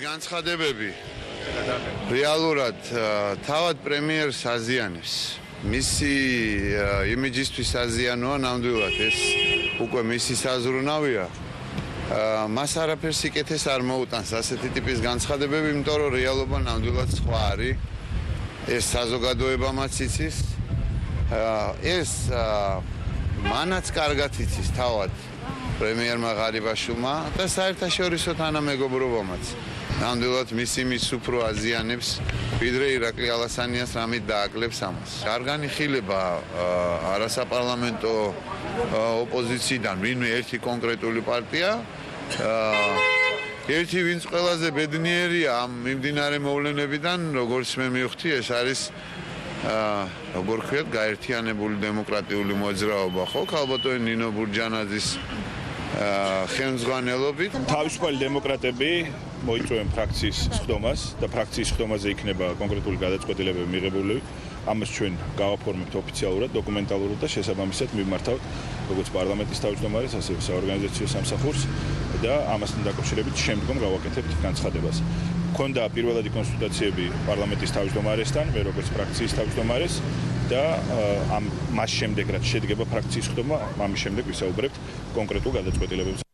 განცხადებები რეალურად თავად პრემიერს აზიანებს. მისი იმიჯისთვის აზიანოა ნამდვილად ეს უკვე მისი საზრუნავია. მას არაფერს სიკეთეს არ მოუტანს ასეთი ტიპის განცხადებები, იმიტომ რომ რეალობა ნამდვილად სხვა არის. ეს საზოგადოებამაც იცის. ეს მანაც კარგად იცის თავად პრემიერმა ღარიბაშვილმა და საერთაშორისო თანამეგობრობამაც. ნამდვილად მის იმის უფრო აზიანებს, ვიდრე ირაკლი ალასანიას რამით დააკლებს ამას. არ განიხილება არასაპარლამენტო ოპოზიციიდან ვინმე ერთი კონკრეტული პარტია. ერთი ვინც ყველაზე ბედნიერია ამ მიმდინარე მოვლენებიდან, როგორც მე მივხვდი, ეს არის როგორ ვქვიათ, გაერთიანებული დემოკრატიული მოძრაობა, ხო? ქალბატონი ნინო ბურჯანაძის ხელმძღვანელობით. თავისუფალი დემოკრატები მოიწვევენ ფრაქციის სხდომას და ფრაქციის სხდომაზე იქნება კონკრეტული გადაწყვეტილებები მიღებული. ამას ჩვენ გავაფორმებთ ოფიციალურად, დოკუმენტალურად და შესაბამისად მიმართავთ როგორც პარლამენტის თავმჯდომარეს, ასევე საორგანიზაციო სამსახურს და ამასთან დაკავშირებით შემდგომ გავაკეთებთ განცხადებას. Ქონდა პირველადი კონსულტაციები პარლამენტის თავმჯდომარესთან, მე როგორც ფრაქციის თავმჯდომარეს და მას შემდეგ რაც შედგება ფრაქციის სხდომა, ამის შემდეგ ვისაუბრებთ კონკრეტულ გადაწყვეტილებებზე.